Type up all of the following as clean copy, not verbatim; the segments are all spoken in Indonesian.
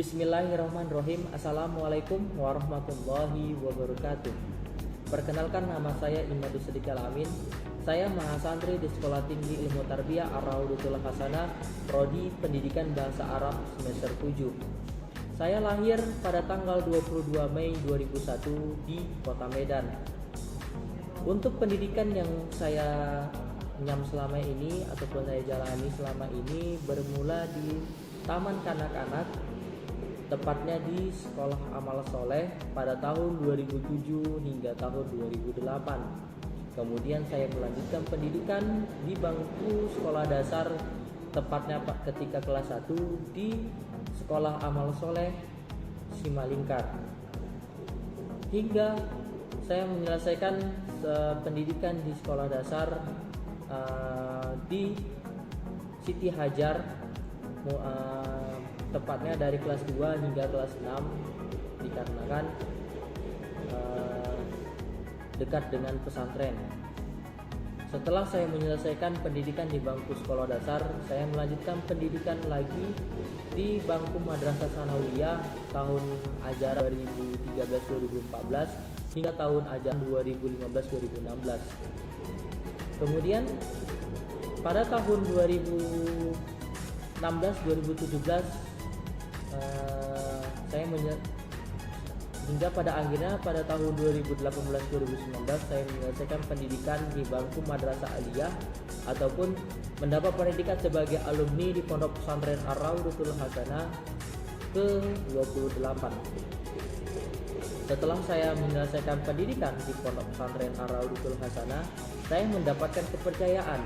Bismillahirrahmanirrahim. Assalamualaikum warahmatullahi wabarakatuh. Perkenalkan, nama saya Imadus Sedikal Amin. Saya mahasantri di Sekolah Tinggi Ilmu Tarbiyah Ar-Raudatul Hasanah, Prodi Pendidikan Bahasa Arab semester 7. Saya lahir pada tanggal 22 Mei 2001 di Kota Medan. Untuk pendidikan yang saya nyam selama ini ataupun saya jalani selama ini bermula di Taman Kanak-Kanak, tepatnya di Sekolah Amal Soleh pada tahun 2007 hingga tahun 2008. Kemudian saya melanjutkan pendidikan di bangku sekolah dasar, tepatnya ketika kelas 1 di Sekolah Amal Soleh Simalingkar. Hingga saya menyelesaikan pendidikan di sekolah dasar di Siti Hajar, tepatnya dari kelas 2 hingga kelas 6, dikarenakan dekat dengan pesantren. Setelah saya menyelesaikan pendidikan di bangku sekolah dasar, saya melanjutkan pendidikan lagi di bangku Madrasah Sanawiyah tahun ajaran 2013-2014 hingga tahun ajaran 2015-2016. Kemudian pada tahun 2016-2017 hingga pada akhirnya pada tahun 2018-2019 saya menyelesaikan pendidikan di bangku Madrasah Aliyah ataupun mendapat pendidikan sebagai alumni di Pondok Pesantren Ar-Raudatul Hasanah ke-28. Setelah saya menyelesaikan pendidikan di Pondok Pesantren Ar-Raudatul Hasanah, saya mendapatkan kepercayaan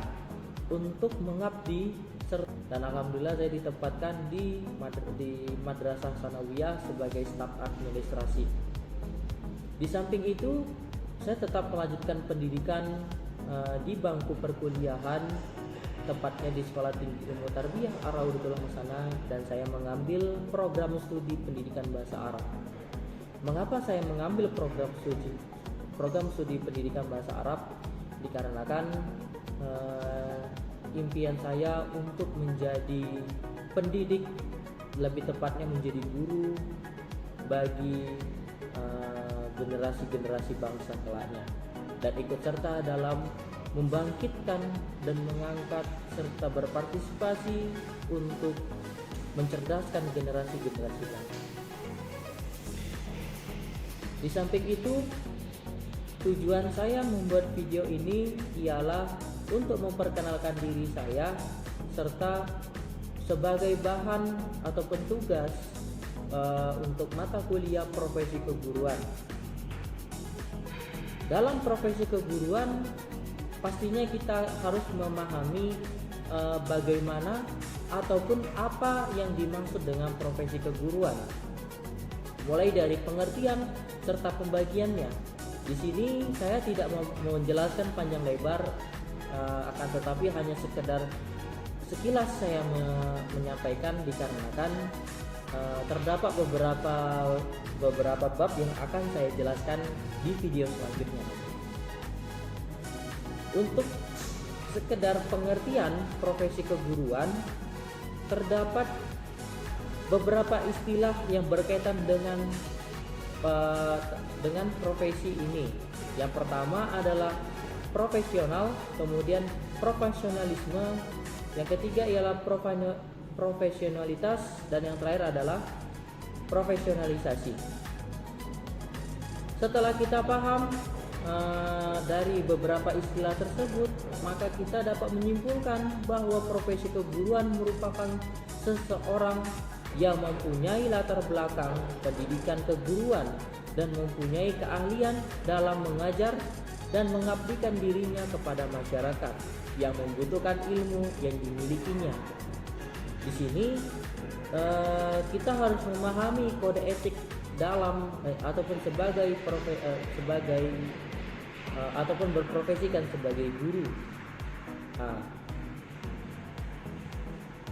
untuk mengabdi, dan alhamdulillah saya ditempatkan di Madrasah Sanawiyah sebagai staf administrasi. Di samping itu, saya tetap melanjutkan pendidikan di bangku perkuliahan, tepatnya di Sekolah Tinggi Ilmu Tarbiyah Ar-Raudatul Hasanah, dan saya mengambil program studi pendidikan bahasa Arab. Mengapa saya mengambil program studi pendidikan bahasa Arab? Dikarenakan impian saya untuk menjadi pendidik, lebih tepatnya menjadi guru bagi generasi-generasi bangsa kelaknya, dan ikut serta dalam membangkitkan dan mengangkat serta berpartisipasi untuk mencerdaskan generasi-generasi bangsa. Di samping itu, tujuan saya membuat video ini ialah untuk memperkenalkan diri saya serta sebagai bahan ataupun tugas untuk mata kuliah profesi keguruan. Dalam profesi keguruan pastinya kita harus memahami bagaimana ataupun apa yang dimaksud dengan profesi keguruan, mulai dari pengertian serta pembagiannya. Di sini saya tidak mau menjelaskan panjang lebar, akan tetapi hanya sekedar sekilas saya menyampaikan, dikarenakan terdapat beberapa bab yang akan saya jelaskan di video selanjutnya. Untuk sekedar pengertian profesi keguruan, terdapat beberapa istilah yang berkaitan dengan profesi ini. Yang pertama adalah profesional, kemudian profesionalisme, yang ketiga ialah profesionalitas, dan yang terakhir adalah profesionalisasi. Setelah kita paham dari beberapa istilah tersebut, maka kita dapat menyimpulkan bahwa profesi keguruan merupakan seseorang yang mempunyai latar belakang pendidikan keguruan dan mempunyai keahlian dalam mengajar dan mengabdikan dirinya kepada masyarakat yang membutuhkan ilmu yang dimilikinya. Di sini kita harus memahami kode etik dalam ataupun ataupun berprofesikan sebagai guru.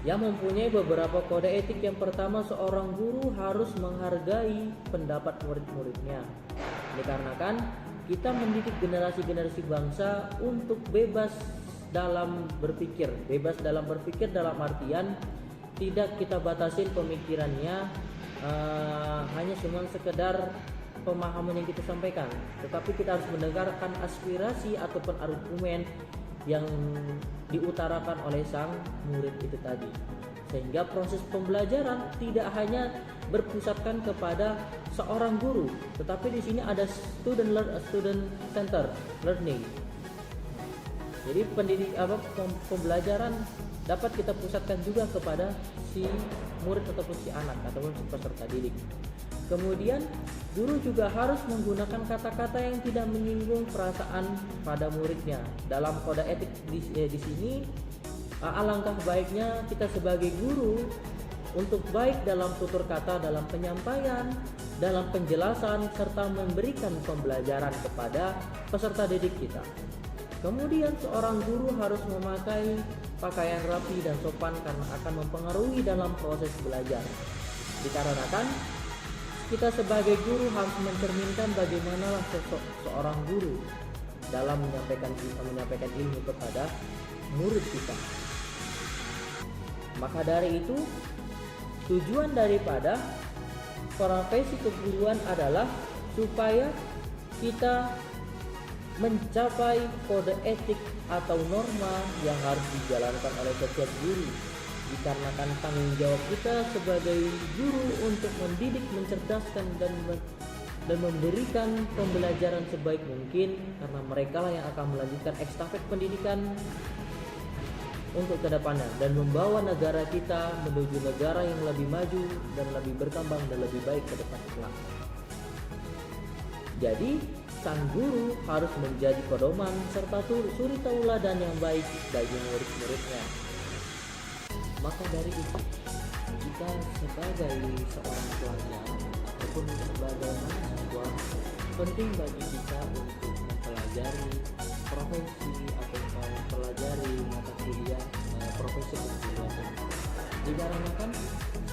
Yang mempunyai beberapa kode etik. Yang pertama, seorang guru harus menghargai pendapat murid-muridnya. Dikarenakan kita mendidik generasi-generasi bangsa untuk bebas dalam berpikir. Bebas dalam berpikir dalam artian tidak kita batasin pemikirannya hanya cuma sekedar pemahaman yang kita sampaikan, tetapi kita harus mendengarkan aspirasi ataupun argumen yang diutarakan oleh sang murid itu tadi, sehingga proses pembelajaran tidak hanya berpusatkan kepada seorang guru, tetapi di sini ada student center learning. Jadi pembelajaran dapat kita pusatkan juga kepada si murid ataupun si anak ataupun si peserta didik. Kemudian guru juga harus menggunakan kata-kata yang tidak menyinggung perasaan pada muridnya. Dalam kode etik di sini, alangkah baiknya kita sebagai guru untuk baik dalam tutur kata, dalam penyampaian, dalam penjelasan, serta memberikan pembelajaran kepada peserta didik kita. Kemudian seorang guru harus memakai pakaian rapi dan sopan karena akan mempengaruhi dalam proses belajar. Dikarenakan kita sebagai guru harus mencerminkan bagaimanlah seorang guru dalam menyampaikan ilmu kepada murid kita. Maka dari itu, tujuan daripada profesi keguruan adalah supaya kita mencapai kode etik atau norma yang harus dijalankan oleh setiap guru. Dikarenakan tanggung jawab kita sebagai guru untuk mendidik, mencerdaskan dan memberikan pembelajaran sebaik mungkin, karena mereka lah yang akan melanjutkan estafet pendidikan untuk kedepannya dan membawa negara kita menuju negara yang lebih maju dan lebih berkembang dan lebih baik ke depan kelak. Jadi sang guru harus menjadi pedoman serta suri tauladan yang baik bagi murid-muridnya. Maka dari itu, kita sebagai seorang pelajar ataupun sebagai mahasiswa, penting bagi kita untuk mempelajari profesi atau mempelajari mata kuliah profesi keguruan. Dikarenakan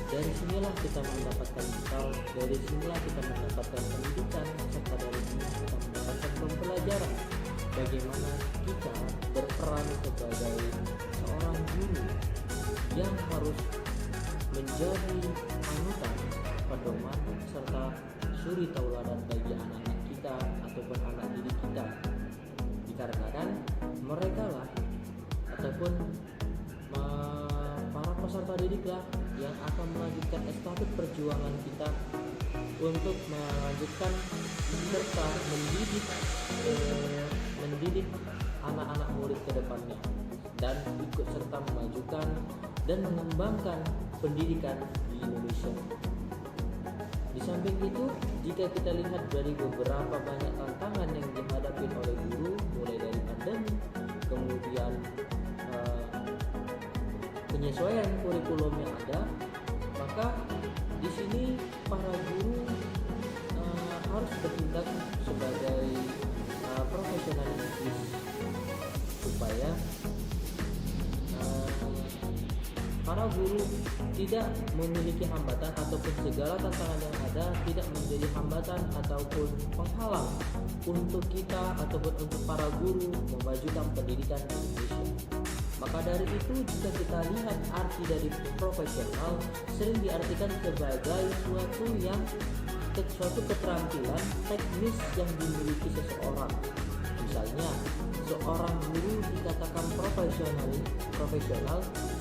dari sinilah kita mendapatkan bekal, dari sinilah kita mendapatkan pendidikan, serta dari sini kita mendapatkan pembelajaran bagaimana kita berperan sebagai seorang guru yang harus menjadi panutan, pedoman, serta suri tauladan bagi anak-anak kita ataupun anak didik kita. Dikarenakan mereka lah ataupun para peserta didik lah yang akan melanjutkan estafet perjuangan kita untuk melanjutkan serta mendidik anak-anak murid ke depannya dan ikut serta memajukan dan mengembangkan pendidikan di Indonesia. Di samping itu, jika kita lihat dari beberapa banyak tantangan yang dihadapi oleh guru, mulai dari pandemi, kemudian penyesuaian kurikulum yang ada, maka di sini para guru harus bertindak sebagai profesionalis supaya para guru tidak memiliki hambatan ataupun segala tantangan yang ada tidak menjadi hambatan ataupun penghalang untuk kita ataupun untuk para guru memajukan pendidikan di Indonesia. Maka dari itu, jika kita lihat arti dari profesional sering diartikan sebagai suatu keterampilan teknis yang dimiliki seseorang. Misalnya, seorang guru dikatakan profesional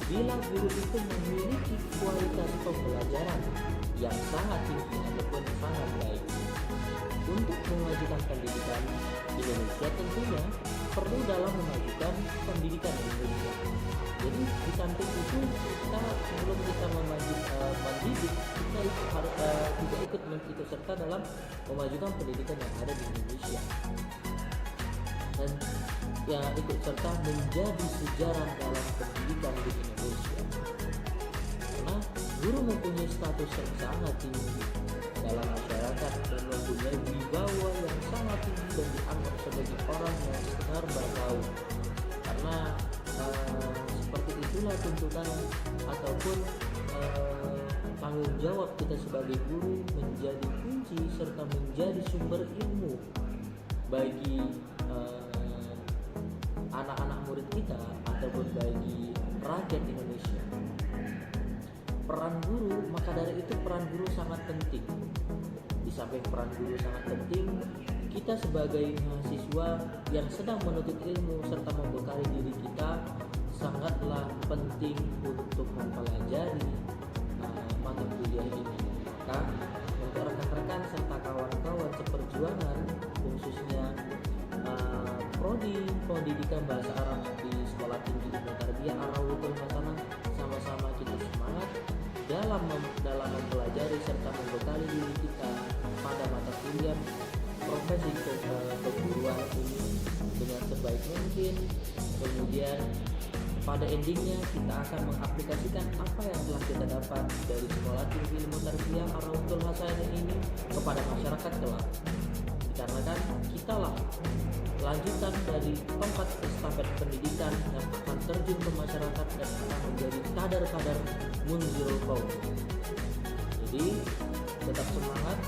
bila guru itu memiliki kualitas pembelajaran yang sangat tinggi ataupun sangat baik. Untuk memajukan pendidikan Indonesia tentunya perlu dalam memajukan pendidikan Indonesia. Jadi di samping itu sebelum kita mendidik, kita harus juga ikut serta dalam memajukan pendidikan yang ada di Indonesia dan yang ikut serta menjadi sejarah dalam pendidikan di Indonesia. Karena guru mempunyai status yang sangat tinggi dalam masyarakat dan mempunyai wibawa yang sangat tinggi dan dianggap sebagai orang yang benar bertahu. Karena seperti itulah tuntutan ataupun tanggung jawab kita sebagai guru menjadi kunci serta menjadi sumber ilmu bagi anak-anak murid kita ataupun bagi rakyat Indonesia. peran guru, maka dari itu peran guru sangat penting. Di samping peran guru sangat penting, kita sebagai mahasiswa yang sedang menuntut ilmu serta membekali diri kita sangatlah penting untuk mempelajari mata kuliah ini. Maka untuk rekan-rekan serta kawan-kawan seperjuangan, khususnya prodi pendidikan bahasa Arab di Sekolah Tinggi Ilmu Tarbiyah Ar-Rawdatul Hasanah, sama-sama kita semangat dalam mempelajari serta membekali diri kita pada mata kuliah profesi keguruan ini dengan sebaik mungkin. Kemudian pada endingnya kita akan mengaplikasikan apa yang telah kita dapat dari Sekolah Tinggi Ilmu Tarbiyah Ar-Rawdatul Hasanah ini kepada masyarakat kelak. Dikarenakan kitalah lanjutan dari tongkat estafet pendidikan yang akan terjun ke masyarakat dan akan menjadi kader-kader munzirul qaum. Jadi tetap semangat,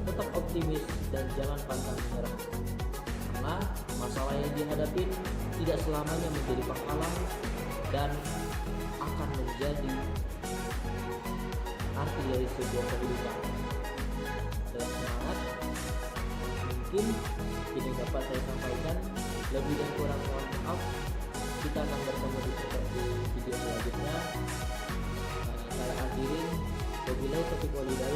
tetap optimis, dan jangan pantang menyerah, karena masalah yang dihadapi tidak selamanya menjadi penghalang dan akan menjadi arti dari sebuah kehidupan. Tetap semangat. Mungkin ini dapat saya sampaikan, lebih dan kurang mohon maaf. Kita akan bertemu di video selanjutnya. Saya akhirin, wabillahi taufiq wal hidayah.